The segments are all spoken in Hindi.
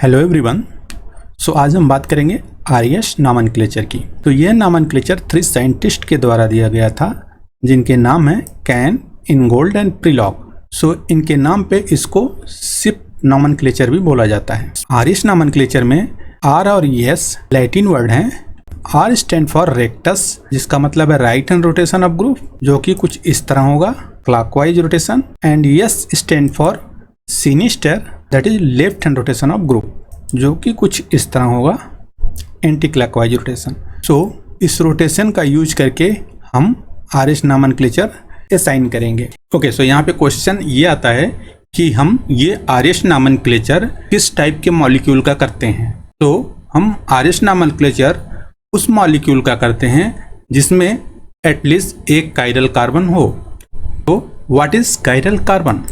Hello everyone. सो आज हम बात करेंगे आर्यश नॉमेनक्लेचर की। तो यह नॉमेनक्लेचर 3 साइंटिस्ट के द्वारा दिया गया था जिनके नाम हैं कैन, इनगोल्ड एंड प्रिलॉग। सो इनके नाम पे इसको सिप नॉमेनक्लेचर भी बोला जाता है। आर्यश नॉमेनक्लेचर में आर और एस लैटिन वर्ड हैं। आर स्टैंड फॉर रेक्टस, जिसका मतलब है right hand rotation of group, जो कि कुछ इस तरह होगा, clockwise rotation. And S stand for sinister, that is left hand rotation of group, जो कि कुछ इस तरह होगा, एंटी क्लॉकवाइज रोटेशन। सो इस रोटेशन का यूज करके हम आर्यश नॉमेनक्लेचर असाइन करेंगे। ओके, सो यहाँ पे क्वेश्चन ये आता है कि हम ये आर्यश नॉमेनक्लेचर किस टाइप के मॉलिक्यूल का करते हैं। तो हम आर्यश नॉमेनक्लेचर उस मॉलिक्यूल का करते हैं जिसमें एटलीस्ट एक कायरल कार्बन हो। तो व्हाट इज कायरल कार्बन?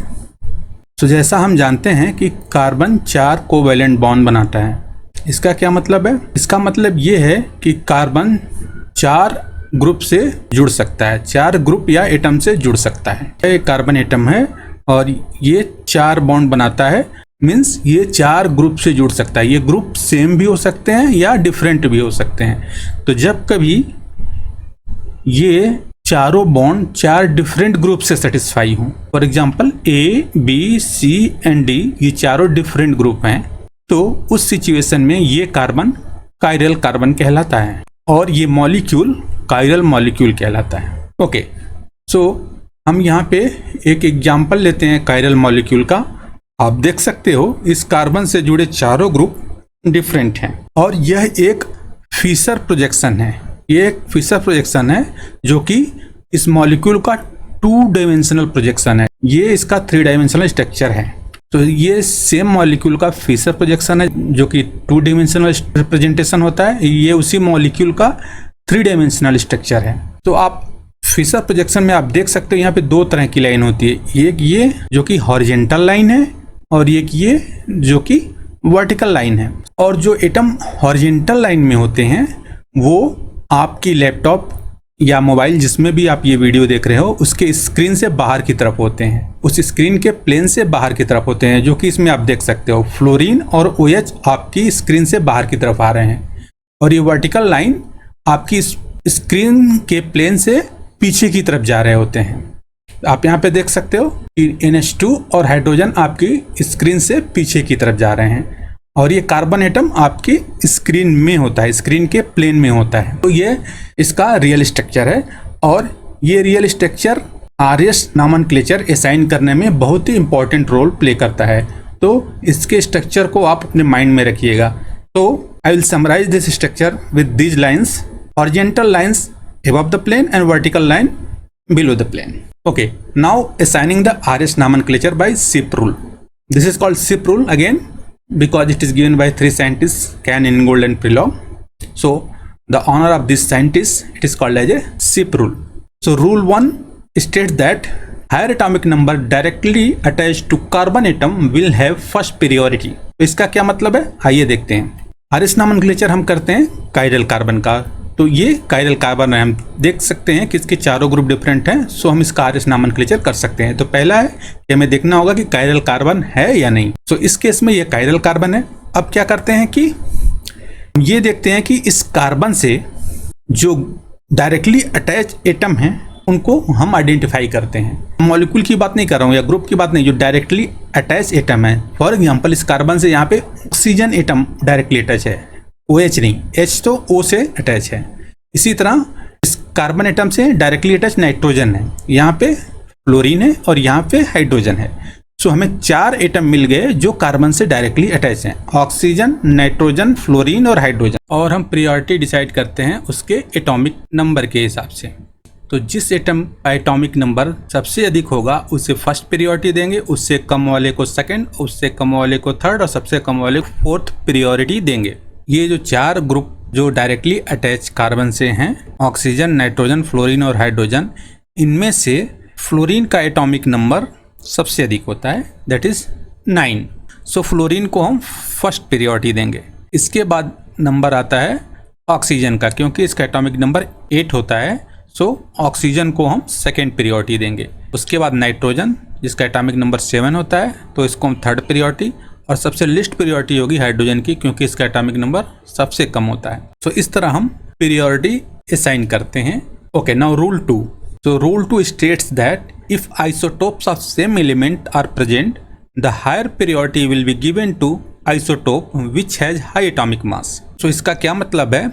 तो जैसा हम जानते हैं कि कार्बन 4 कोवैलेंट बॉन्ड बनाता है। इसका क्या मतलब है? इसका मतलब ये है कि कार्बन 4 ग्रुप से जुड़ सकता है, 4 ग्रुप या एटम से जुड़ सकता है। एक कार्बन एटम है और ये 4 बॉन्ड बनाता है, मीन्स ये 4 ग्रुप से जुड़ सकता है। ये ग्रुप सेम भी हो सकते हैं या डिफरेंट भी हो सकते हैं। तो जब कभी ये चारों बॉन्ड 4 डिफरेंट ग्रुप से सेटिस्फाई हों, for example A, B, C and D, ये चारों डिफरेंट ग्रुप हैं, तो उस सिचुएशन में ये कार्बन कायरल कार्बन कहलाता है और ये मॉलिक्यूल कायरल मॉलिक्यूल कहलाता है। ओके, सो हम यहाँ पे एक एग्जांपल लेते हैं कायरल मॉलिक्यूल का। आप देख सकते हो इस कार्बन से जुड़े चारों ग्रुप डिफरेंट हैं और यह एक फिशर प्रोजेक्शन है। ये एक फिशर प्रोजेक्शन है जो कि इस मॉलिक्यूल का 2 डायमेंशनल प्रोजेक्शन है। ये इसका 3 डायमेंशनल स्ट्रक्चर है। तो ये सेम मॉलिक्यूल का फिशर प्रोजेक्शन है जो कि 2 डायमेंशनल रिप्रेजेंटेशन होता है। ये उसी मॉलिक्यूल का 3 डायमेंशनल स्ट्रक्चर है। तो आप फिशर प्रोजेक्शन में आप देख सकते हो यहाँ पे 2 तरह की लाइन होती है। एक ये जो कि हॉरिजेंटल लाइन है और एक ये जो कि वर्टिकल लाइन है। और जो एटम हॉरिजेंटल लाइन में होते हैं वो आपकी लैपटॉप या मोबाइल जिसमें भी आप ये वीडियो देख रहे हो उसके स्क्रीन से बाहर की तरफ होते हैं, उस स्क्रीन के प्लेन से बाहर की तरफ होते हैं, जो कि इसमें आप देख सकते हो फ्लोरीन और OH आपकी स्क्रीन से बाहर की तरफ आ रहे हैं। और ये वर्टिकल लाइन आपकी स्क्रीन के प्लेन से पीछे की तरफ जा रहे होते हैं। आप यहाँ पे देख सकते हो NH2 और हाइड्रोजन आपकी स्क्रीन से पीछे की तरफ जा रहे हैं और ये कार्बन एटम आपकी स्क्रीन में होता है, स्क्रीन के प्लेन में होता है। तो ये इसका रियल स्ट्रक्चर है और ये real structure Aryash nomenclature assign करने में बहुत ही इंपॉर्टेंट रोल प्ले करता है। तो इसके स्ट्रक्चर को आप अपने माइंड में रखिएगा। तो I will summarize this structure with these lines, horizontal lines above the plane and vertical line below the plane. Okay, now assigning the Aryash nomenclature by SIP rule. This is called SIP rule again because it is given by 3 scientists, Can, Ingold and Prelog. So the honor of this scientist, it is called as a SIP rule. So rule 1 states that higher atomic number directly attached to carbon atom will have first priority. तो इसका क्या मतलब है, आइए देखते हैं। आर्यश नॉमेनक्लेचर हम करते हैं कायरल कार्बन का। तो ये कायरल कार्बन है, हम देख सकते हैं कि इसके चारों ग्रुप डिफरेंट हैं। सो हम इसका आर्यश नॉमेनक्लेचर कर सकते हैं। तो पहला है कि हमें देखना होगा कि कायरल कार्बन है या नहीं। सो इस केस में ये कायरल कार्बन है। अब क्या करते हैं कि ये देखते हैं कि इस कार्बन से जो डायरेक्टली अटैच एटम हैं उनको हम आइडेंटिफाई करते हैं। मॉलिक्यूल की बात नहीं कर रहा हूँ या ग्रुप की बात नहीं, जो डायरेक्टली अटैच एटम है। फॉर एग्जाम्पल इस कार्बन से यहाँ पे ऑक्सीजन एटम डायरेक्टली अटैच है, OH नहीं, H तो O से अटैच है। इसी तरह इस कार्बन एटम से डायरेक्टली अटैच नाइट्रोजन है, यहाँ पे फ्लोरीन है और यहाँ पे हाइड्रोजन है। सो हमें 4 एटम मिल गए जो कार्बन से डायरेक्टली अटैच हैं, ऑक्सीजन, नाइट्रोजन, फ्लोरीन और हाइड्रोजन। और हम प्रायोरिटी डिसाइड करते हैं उसके एटॉमिक नंबर के हिसाब से। तो जिस एटम का एटॉमिक नंबर सबसे अधिक होगा उसे फर्स्ट प्रायोरिटी देंगे, उससे कम वाले को सेकंड, उससे कम वाले को थर्ड और सबसे कम वाले को फोर्थ प्रायोरिटी देंगे। ये जो 4 ग्रुप जो डायरेक्टली अटैच कार्बन से हैं, ऑक्सीजन, नाइट्रोजन, फ्लोरीन और हाइड्रोजन, इनमें से फ्लोरीन का एटॉमिक नंबर सबसे अधिक होता है, दैट इज 9। सो फ्लोरीन को हम फर्स्ट प्रायोरिटी देंगे। इसके बाद नंबर आता है ऑक्सीजन का, क्योंकि इसका एटॉमिक नंबर 8 होता है। सो ऑक्सीजन को हम सेकेंड प्रायोरिटी देंगे। उसके बाद नाइट्रोजन जिसका एटॉमिक नंबर 7 होता है, तो इसको हम थर्ड प्रायोरिटी। और सबसे लिस्ट प्रियोरिटी होगी हाइड्रोजन की, क्योंकि इसका एटॉमिक नंबर सबसे कम होता है। तो इस तरह हम प्रियोरिटी असाइन करते हैं। Okay, now rule 2। So rule 2 states that if isotopes of same element are present, the higher priority will be given to isotope which has high atomic mass. So इसका क्या मतलब है,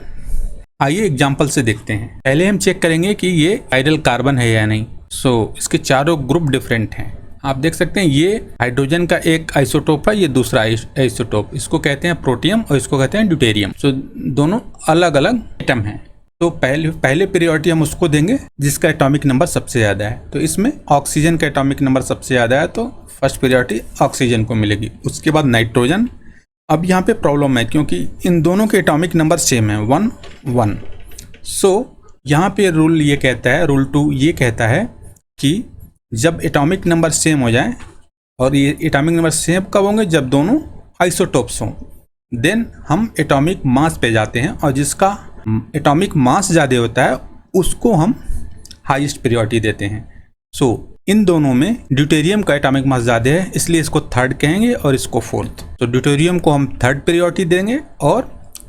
आइए एग्जांपल से देखते हैं। पहले हम चेक करेंगे कि ये आइडियल कार्बन है या नहीं। So इसके चारों ग्रुप डिफरेंट हैं। आप देख सकते हैं ये हाइड्रोजन का एक आइसोटोप है, ये दूसरा आइसोटोप, इसको कहते हैं प्रोटियम और इसको कहते हैं ड्यूटेरियम। So दोनों अलग अलग एटम हैं। तो पहले प्रियोरिटी हम उसको देंगे जिसका एटॉमिक नंबर सबसे ज़्यादा है। तो इसमें ऑक्सीजन का एटॉमिक नंबर सबसे ज़्यादा है, तो फर्स्ट प्रियोरिटी ऑक्सीजन को मिलेगी। उसके बाद नाइट्रोजन। अब यहाँ पे प्रॉब्लम है क्योंकि इन दोनों के एटॉमिक नंबर सेम है 1 1। सो यहाँ पे रूल ये कहता है, रूल 2 ये कहता है कि जब एटॉमिक नंबर सेम हो जाए, और ये एटॉमिक नंबर सेम कब होंगे, जब दोनों आइसोटोप्स हों, देन हम एटॉमिक मास पे जाते हैं, और जिसका एटॉमिक मास ज़्यादा होता है उसको हम हाईएस्ट प्रियोरिटी देते हैं। सो इन दोनों में ड्यूटेरियम का एटॉमिक मास ज़्यादा है, इसलिए इसको थर्ड कहेंगे और इसको फोर्थ। तो ड्यूटेरियम को हम थर्ड प्रियोरिटी देंगे और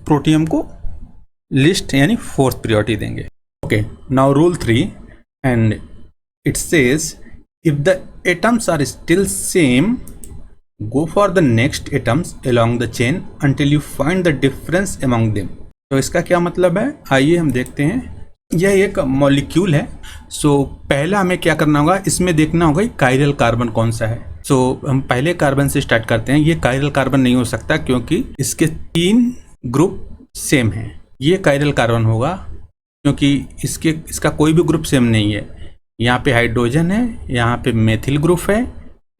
प्रोटियम को लिस्ट यानी फोर्थ प्रियोरिटी देंगे। Okay, now rule 3 and it says if the atoms are still same go for the next atoms along the chain until you find the difference among them. तो इसका क्या मतलब है, आइए हम देखते हैं। यह एक मॉलिक्यूल है। सो पहला हमें क्या करना होगा, इसमें देखना होगा कायरल कार्बन कौन सा है। सो हम पहले कार्बन से स्टार्ट करते हैं। ये कायरल कार्बन नहीं हो सकता क्योंकि इसके 3 ग्रुप सेम हैं। ये कायरल कार्बन होगा क्योंकि इसका कोई भी ग्रुप सेम नहीं है। यहाँ पे हाइड्रोजन है, यहाँ पे मेथिल ग्रुप है,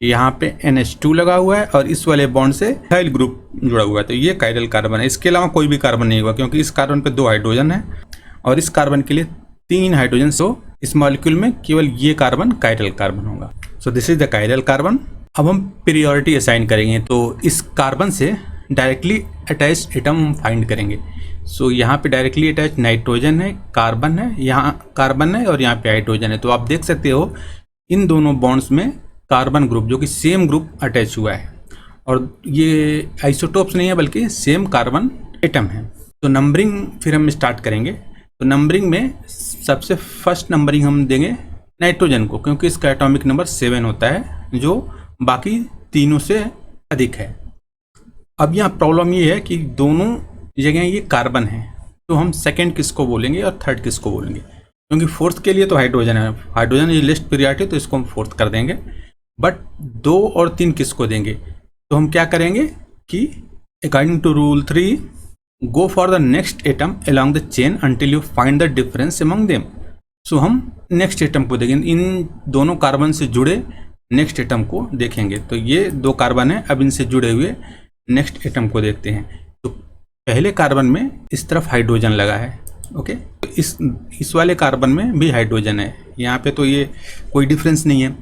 यहाँ पे NH2 लगा हुआ है, और इस वाले बॉन्ड से इथाइल ग्रुप जुड़ा हुआ है। तो ये कायरल कार्बन है। इसके अलावा कोई भी कार्बन नहीं होगा क्योंकि इस कार्बन पे 2 हाइड्रोजन है और इस कार्बन के लिए 3 हाइड्रोजन। सो इस मॉलिक्यूल में केवल ये कार्बन कायरल कार्बन होगा। So this is the chiral carbon. अब हम प्रियोरिटी असाइन करेंगे, तो इस कार्बन से डायरेक्टली अटैच्ड एटम हम फाइंड करेंगे। सो यहाँ पे डायरेक्टली अटैच नाइट्रोजन है, कार्बन है, यहाँ कार्बन है और यहाँ पे हाइड्रोजन है। तो आप देख सकते हो इन दोनों बॉन्ड्स में कार्बन ग्रुप जो कि सेम ग्रुप अटैच हुआ है, और ये आइसोटोप्स नहीं है बल्कि सेम कार्बन एटम है। तो नंबरिंग फिर हम स्टार्ट करेंगे। तो नंबरिंग में सबसे फर्स्ट नंबरिंग हम देंगे नाइट्रोजन को, क्योंकि इसका एटॉमिक नंबर 7 होता है जो बाकी तीनों से अधिक है। अब यहाँ प्रॉब्लम ये है कि दोनों जगह ये कार्बन है, तो हम सेकेंड किसको बोलेंगे और थर्ड किसको बोलेंगे, क्योंकि फोर्थ के लिए तो हाइड्रोजन है। हाइड्रोजन ये लिस्ट प्रियोरिटी, तो इसको हम फोर्थ कर देंगे। बट 2 और 3 किसको देंगे, तो हम क्या करेंगे कि according to rule 3 go for the next atom along the chain until you find the difference among them. So हम नेक्स्ट एटम को देखेंगे, इन दोनों कार्बन से जुड़े नेक्स्ट एटम को देखेंगे। तो ये 2 कार्बन है, अब इनसे जुड़े हुए नेक्स्ट एटम को देखते हैं। तो पहले कार्बन में इस तरफ हाइड्रोजन लगा है, ओके, तो इस वाले कार्बन में भी हाइड्रोजन है, यहाँ पे तो ये कोई डिफरेंस नहीं है।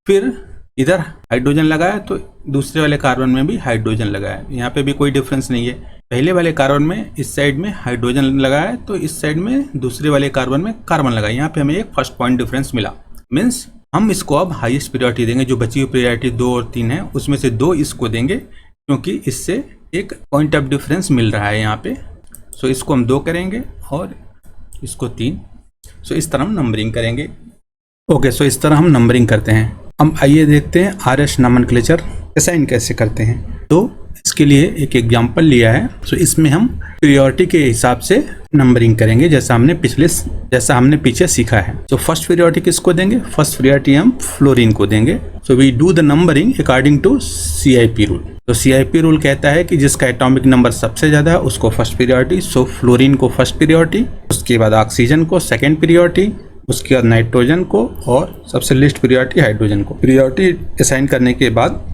फिर इधर हाइड्रोजन लगा है तो दूसरे वाले कार्बन में भी हाइड्रोजन लगा है, यहाँ पे भी कोई डिफरेंस नहीं है। पहले वाले कार्बन में इस साइड में हाइड्रोजन लगा है तो इस साइड में दूसरे वाले कार्बन में कार्बन लगा है, यहाँ पे हमें एक फर्स्ट पॉइंट डिफरेंस मिला। मीन्स हम इसको अब हाईएस्ट प्रायोरिटी देंगे। जो बची हुई प्रायोरिटी 2 और 3 है उसमें से 2 इसको देंगे, क्योंकि इससे एक पॉइंट ऑफ डिफरेंस मिल रहा है यहाँ पे। सो इसको हम 2 करेंगे और इसको 3। सो इस तरह हम नंबरिंग करेंगे। ओके, सो इस तरह हम नंबरिंग करते हैं। हम आइए देखते हैं RS नोमेनक्लेचर असाइन कैसे करते हैं। तो इसके लिए एक एग्जांपल लिया है। सो इसमें हम प्रायोरिटी के हिसाब से नंबरिंग करेंगे, जैसा हमने पीछे सीखा है। तो फर्स्ट प्रायोरिटी किसको देंगे, फर्स्ट प्रायोरिटी हम फ्लोरीन को देंगे। So we do the numbering according to CIP rule. तो CIP रूल कहता है कि जिसका एटॉमिक नंबर सबसे ज्यादा है उसको फर्स्ट प्रायोरिटी। सो फ्लोरीन को फर्स्ट प्रायोरिटी, उसके बाद ऑक्सीजन को सेकेंड प्रायोरिटी, उसके बाद नाइट्रोजन को, और सबसे लिस्ट प्रायोरिटी हाइड्रोजन को। प्रायोरिटी असाइन करने के बाद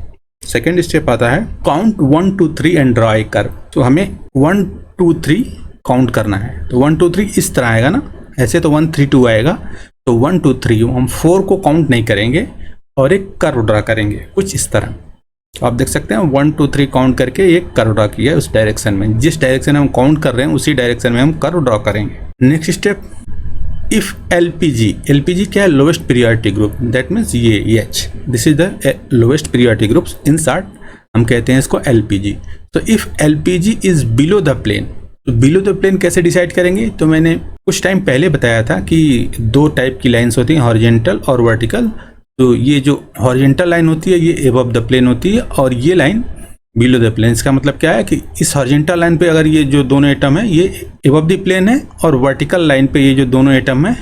सेकेंड स्टेप आता है count 1 2 3 and draw a curve. तो हमें 1 2 3 काउंट करना है। तो 1 2 3 इस तरह आएगा ना, ऐसे तो 1 3 2 आएगा। तो 1 2 3 हम 4 को काउंट नहीं करेंगे और एक कर्व ड्रा करेंगे कुछ इस तरह। तो आप देख सकते हैं 1 2 3 काउंट करके एक कर्व ड्रा किया है उस डायरेक्शन में। जिस डायरेक्शन में हम काउंट कर रहे हैं उसी डायरेक्शन में हम कर्व ड्रा करेंगे। नेक्स्ट स्टेप, इफ LPG क्या है, lowest priority group, that means ये H, this is the lowest priority groups. Insert हम कहते हैं इसको LPG। तो if LPG is below the plane, तो बिलो द प्लेन कैसे डिसाइड करेंगे? तो मैंने कुछ टाइम पहले बताया था कि 2 टाइप की लाइंस होती हैं, हॉरिजेंटल और वर्टिकल। तो ये जो हॉरिजेंटल लाइन होती है ये एबव द प्लेन होती है, और ये लाइन बिलो द प्लेन। इसका मतलब क्या है कि इस हॉरिजेंटल लाइन पे अगर ये जो दोनों एटम है ये एबव द प्लेन है, और वर्टिकल लाइन पे ये जो दोनों एटम है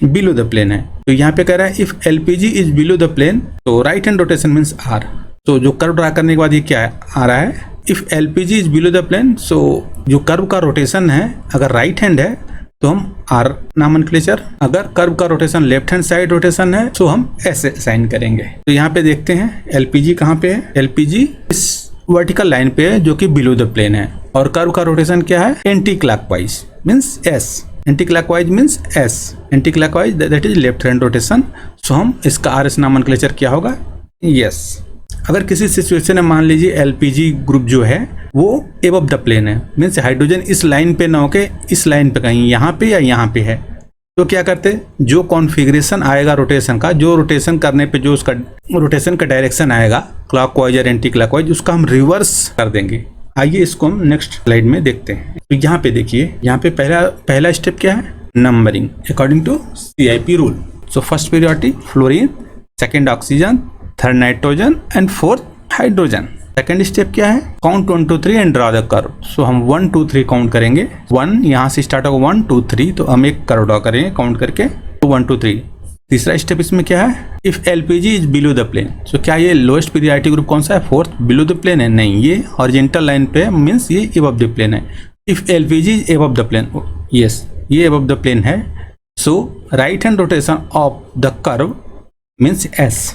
बिलो द प्लेन है। तो यहाँ पे कह रहा है if LPG is below the plane, तो right hand rotation means R। तो जो कर्व ड्रा करने के बाद ये क्या है, आ रहा है if LPG is below the plane, so जो कर्व का रोटेशन है अगर राइट हैंड है तो हम R नॉमेनक्लेचर, अगर कर्व का rotation left hand side rotation है तो हम S साइन करेंगे। तो यहाँ पे देखते हैं LPG कहाँ पे है, LPG इस वर्टिकल लाइन पे है जो कि बिलो द प्लेन है, और कर्व का रोटेशन क्या है, anti clockwise means S, anti clockwise means S, anti clockwise that is left hand rotation. So हम इसका RS नॉमेनक्लेचर क्या होगा, यस। अगर किसी सिचुएशन में मान लीजिए LPG ग्रुप जो है वो एबव द प्लेन है, मीन्स हाइड्रोजन इस लाइन पे ना होके इस लाइन पे कहीं यहाँ पे या यहाँ पे है, तो क्या करते, जो कॉन्फ़िगरेशन आएगा रोटेशन का, जो रोटेशन करने पे जो उसका रोटेशन का डायरेक्शन आएगा क्लॉकवाइज और एंटी क्लॉकवाइज, उसका हम रिवर्स कर देंगे। आइए इसको हम नेक्स्ट स्लाइड में देखते हैं। तो यहाँ पे देखिए, यहाँ पे पहला स्टेप क्या है, numbering according to CIP rule. So first periodic fluorine, second oxygen, third nitrogen and fourth hydrogen. Second step क्या है, count 1 2 3 and draw the curve. So हम 1 2 3 काउंट करेंगे, 1 यहाँ से स्टार्ट होगा 1 2 3, तो हम एक कर्व ड्रा करेंगे काउंट करके, तो 1 2 3। तीसरा स्टेप इसमें क्या है, if LPG is below the plane. So क्या ये लोएस्ट पीरियोडिक ग्रुप कौन सा है, फोर्थ बिलो द प्लेन है, नहीं, ये हॉरिजॉन्टल लाइन पे मीन्स ये एबव द प्लेन है। If LPG is above the plane, yes ये एबव द प्लेन है। So right hand rotation of the curve means S।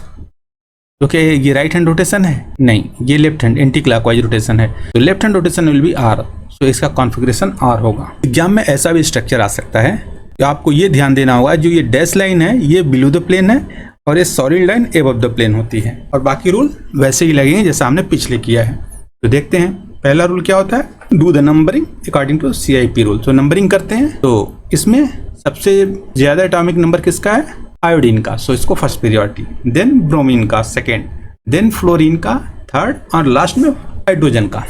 तो क्या ये राइट हैंड रोटेशन है, नहीं, ये left hand anti clockwise rotation है, तो left hand rotation will be R। सो इसका कॉन्फ़िगरेशन R होगा। एग्जाम में ऐसा भी स्ट्रक्चर आ सकता है, तो आपको ये ध्यान देना होगा, जो ये डैश लाइन है ये बिलो द प्लेन है और ये solid line above the plane होती है, और बाकी रूल वैसे ही लगेंगे जैसा हमने पिछले किया है। तो देखते हैं पहला रूल क्या होता है, do the numbering according to CIP rule. तो नंबरिंग करते हैं, तो इसमें सबसे ज्यादा एटॉमिक नंबर किसका है, आयोडीन का, सो इसको फर्स्ट पीरियोडिक, देन ब्रोमीन का सेकेंड, देन फ्लोरीन का थर्ड, और लास्ट में हाइड्रोजन का।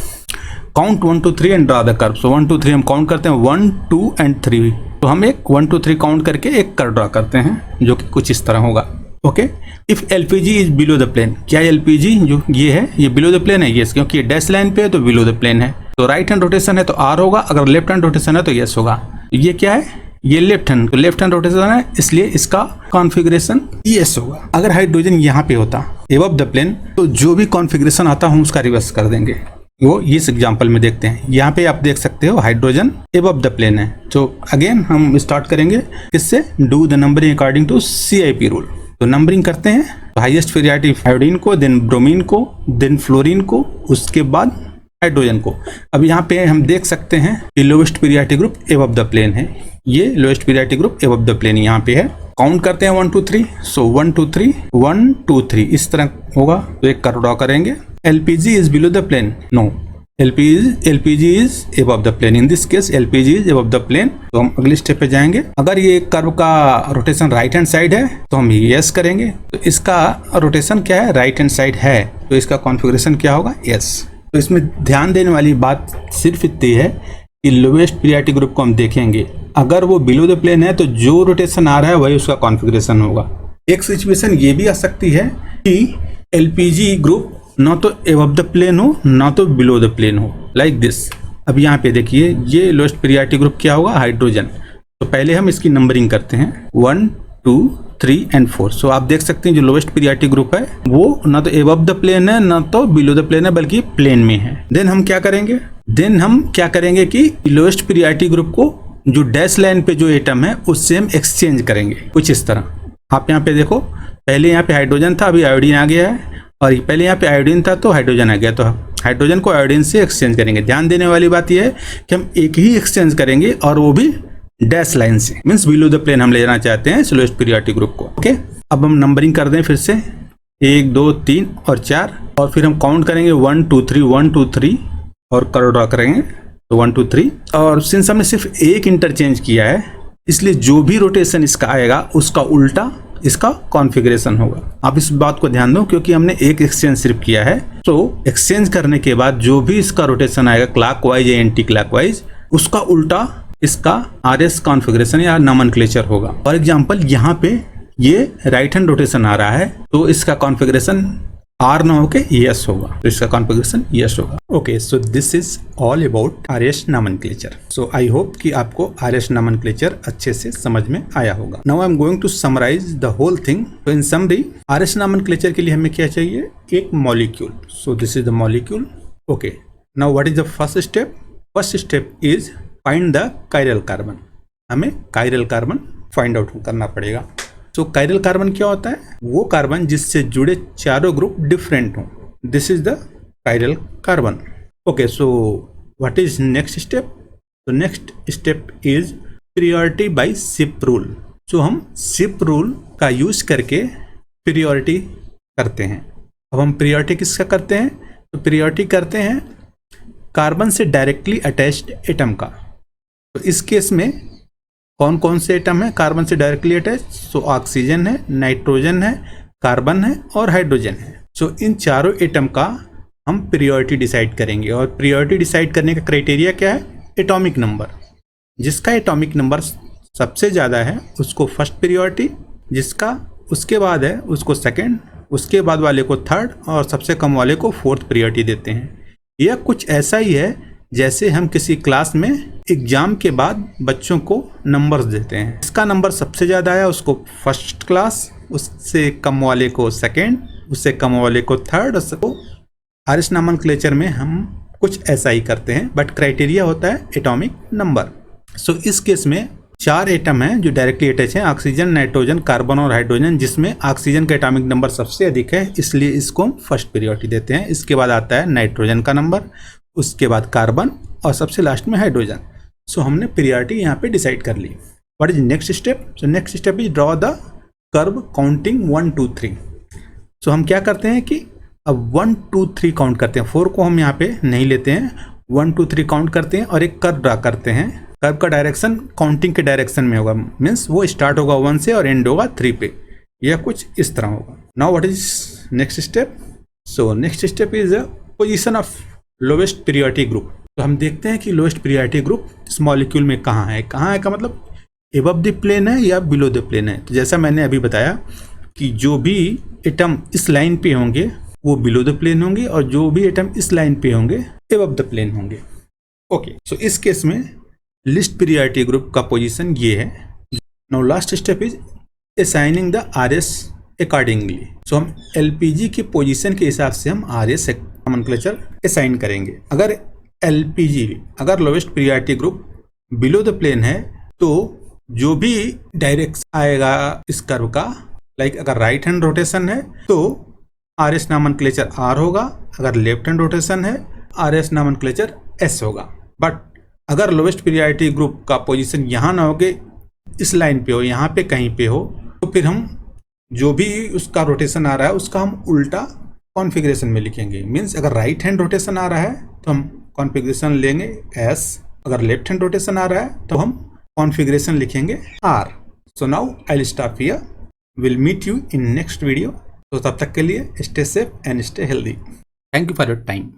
Count 1 2 3 and draw the curve. सो 1 2 3 हम काउंट करते हैं, 1 2 एंड 3, तो हम एक 1 2 3 काउंट करके एक कर्व ड्रा करते हैं जो कि कुछ इस तरह होगा। Okay, if LPG is below the plane, क्या LPG जो ये है ये बिलो द प्लेन है, यस, क्योंकि ये डैश लाइन पे है तो बिलो द प्लेन है। तो राइट हैंड रोटेशन है तो R होगा, अगर लेफ्ट हैंड रोटेशन है तो यस होगा। ये क्या है, ये लेफ्ट हैंड, तो लेफ्ट हैंड रोटेशन है इसलिए इसका कॉन्फ़िगरेशन यस होगा। अगर हाइड्रोजन यहाँ पे होता एबव द प्लेन, तो जो भी कॉन्फ़िगरेशन आता हम उसका रिवर्स कर देंगे। वो इस एग्जांपल में देखते हैं, यहाँ पे आप देख सकते हो हाइड्रोजन एबव द प्लेन है। तो अगेन हम स्टार्ट करेंगे किससे, do the numbering according to CIP rule. तो नंबरिंग करते हैं, तो हाईएस्ट पीरियोडिक आयोडीन को, देन ब्रोमीन को, देन फ्लोरीन को, उसके बाद हाइड्रोजन को। अब यहाँ पे हम देख सकते हैं कि lowest periodic group above the plane है, ये lowest periodic group above the plane यहाँ पे है। काउंट करते हैं 1 2 3, सो 1 2 3 1 2 3 इस तरह होगा। तो एक कर्व ड्रॉ करेंगे, LPG is below the plane, no, LPG is above the plane, in this case LPG is above the plane. तो हम अगले स्टेप पे जाएंगे, अगर ये कर्व का रोटेशन राइट हैंड साइड है तो हम यस करेंगे, तो इसका रोटेशन क्या है, राइट हैंड साइड है, तो इसका कॉन्फ़िगरेशन क्या होगा, यस। तो इसमें ध्यान देने वाली बात सिर्फ इतनी है कि लोएस्ट पीरियोडिक ग्रुप को हम देखेंगे, अगर वो बिलो द प्लेन है तो जो रोटेशन आ रहा है वही उसका कॉन्फ़िगरेशन होगा। एक सिचुएशन ये भी आ सकती है कि LPG ग्रुप ना तो एबव द प्लेन हो ना तो बिलो द प्लेन हो, लाइक दिस। अब यहाँ पे देखिए ये लोएस्ट पीरियोडिक ग्रुप क्या होगा, हाइड्रोजन। तो पहले हम इसकी नंबरिंग करते हैं, 1 2 3 एंड 4। सो आप देख सकते हैं जो लोएस्ट पीरियोडिक ग्रुप है वो ना तो एबव द प्लेन है ना तो बिलो द प्लेन है, बल्कि प्लेन में है। देन हम क्या करेंगे, कि लोएस्ट पीरियोडिक ग्रुप को जो डैश लाइन पे जो एटम है उससे हम एक्सचेंज करेंगे कुछ इस तरह। आप यहाँ पे देखो, पहले यहाँ पे हाइड्रोजन था, अभी आयोडीन आ गया है, और पहले यहाँ पे आयोडीन था तो हाइड्रोजन आ गया, तो हाइड्रोजन को आयोडीन से एक्सचेंज करेंगे। ध्यान देने वाली बात यह है कि हम एक ही एक्सचेंज करेंगे और वो भी डैश लाइन से, मीन्स बिलो द प्लेन हम लेना चाहते हैं लोएस्ट पीरियोडिक ग्रुप को। ओके, अब हम नंबरिंग कर दें फिर से, 1 2 3 और 4, और फिर हम काउंट करेंगे 1 2 3 1 2 3 और कर्व ड्रॉ करेंगे, तो 1 2 3। और सिंस हमने सिर्फ एक इंटरचेंज किया है इसलिए जो भी रोटेशन इसका आएगा उसका उल्टा इसका कॉन्फ़िगरेशन होगा। आप इस बात को ध्यान दो क्योंकि हमने एक एक्सचेंज सिर्फ किया है, तो एक्सचेंज करने के बाद जो भी इसका रोटेशन आएगा क्लॉकवाइज या एंटी क्लॉकवाइज, उसका उल्टा इसका RS कॉन्फ़िगरेशन या नॉमेनक्लेचर होगा। फॉर एग्जांपल यहाँ पे ये राइट हैंड रोटेशन आ रहा है तो इसका कॉन्फ़िगरेशन R ना होके yes होगा, तो इसका कॉन्फ़िगरेशन yes होगा। Okay, so this is all about RS nomenclature. So I hope कि आपको RS नॉमेनक्लेचर अच्छे से समझ में आया होगा। Now I am going to summarize the whole thing. तो इन समरी RS नॉमेनक्लेचर के लिए हमें क्या चाहिए, एक molecule. So this is the molecule. Okay, now what is the first step? First step is find the chiral carbon. हमें कायरल कार्बन फाइंड आउट करना पड़ेगा। तो कायरल कार्बन क्या होता है? वो कार्बन जिससे जुड़े चारों ग्रुप डिफरेंट हों, this is the chiral carbon. Okay, so what is next step? तो next step is priority by CIP rule. So हम शिप रूल का यूज करके प्रियोरिटी करते हैं। अब हम प्रियोरिटी किसका करते हैं? तो प्रियोरिटी करते हैं कार्बन से डायरेक्टली अटैच्ड एटम का। तो इस केस में कौन कौन से एटम है कार्बन से डायरेक्टली अटैच? सो ऑक्सीजन है, नाइट्रोजन है, कार्बन है और हाइड्रोजन है। सो इन चारों एटम का हम प्रियोरिटी डिसाइड करेंगे। और प्रियोरिटी डिसाइड करने का क्राइटेरिया क्या है? Atomic number. जिसका एटॉमिक नंबर सबसे ज़्यादा है उसको फर्स्ट प्रियोरिटी, जिसका उसके बाद है उसको सेकेंड, उसके बाद वाले को थर्ड और सबसे कम वाले को फोर्थ प्रियोरिटी देते हैं। यह कुछ ऐसा ही है जैसे हम किसी क्लास में एग्जाम के बाद बच्चों को नंबर्स देते हैं। इसका नंबर सबसे ज़्यादा आया उसको फर्स्ट क्लास, उससे कम वाले को सेकेंड, उससे कम वाले को थर्ड। और RS नॉमेनक्लेचर में हम कुछ ऐसा ही करते हैं, बट क्राइटेरिया होता है एटॉमिक नंबर। सो इस केस में 4 एटम हैं जो डायरेक्टली अटैच हैं, ऑक्सीजन, नाइट्रोजन, कार्बन और हाइड्रोजन, जिसमें ऑक्सीजन का एटॉमिक नंबर सबसे अधिक है, इसलिए इसको हम फर्स्ट प्रियोरिटी देते हैं। इसके बाद आता है नाइट्रोजन का नंबर, उसके बाद कार्बन और सबसे लास्ट में हाइड्रोजन। सो हमने प्रियोरिटी यहाँ पे डिसाइड कर ली। What is next step? So next step is draw the curve counting 1 2 3। So हम क्या करते हैं कि अब 1 2 3 काउंट करते हैं, 4 को हम यहाँ पे नहीं लेते हैं, 1 2 3 काउंट करते हैं और एक कर्व ड्रा करते हैं। कर्व का डायरेक्शन काउंटिंग के डायरेक्शन में होगा, मीन्स वो स्टार्ट होगा 1 से और एंड होगा 3 पे, यह कुछ इस तरह होगा। Now what is next step? So next step is position of lowest priority group. तो हम देखते हैं कि लोवेस्ट प्रियोरिटी ग्रुप इस मॉलिक्यूल में कहाँ है। कहाँ है का मतलब एबव द प्लेन है या बिलो द प्लेन है। तो जैसा मैंने अभी बताया कि जो भी एटम इस लाइन पे होंगे वो बिलो द प्लेन होंगे और जो भी एटम इस लाइन पे होंगे एबव द प्लेन होंगे। ओके, सो इस केस में लिस्ट प्रियोरिटी ग्रुप का पोजीशन ये है। Now last step is assigning the RS accordingly. So हम LPG के पोजीशन के हिसाब से हम RS नॉमेनक्लेचर असाइन करेंगे। अगर LPG अगर lowest priority group below the plane है तो जो भी डायरेक्शन आएगा इस कर्व का, लाइक अगर राइट हैंड रोटेशन है तो RS नॉमेनक्लेचर R होगा, अगर लेफ्ट हैंड रोटेशन है RS नॉमेनक्लेचर S होगा। बट अगर लोवेस्ट प्रियोरिटी ग्रुप का पोजीशन यहाँ ना हो के इस लाइन पे हो, यहाँ पे कहीं पे हो, तो फिर हम जो भी उसका रोटेशन आ रहा है उसका हम उल्टा कॉन्फ़िगरेशन में लिखेंगे। मीन्स अगर राइट हैंड रोटेशन आ रहा है तो हम कॉन्फ़िगरेशन लेंगे S, अगर लेफ्ट हैंड रोटेशन आ रहा है तो हम कॉन्फ़िगरेशन लिखेंगे R। So now I will stop here, will meet you in next video. तो तब तक के लिए stay safe and stay healthy. Thank you for your time.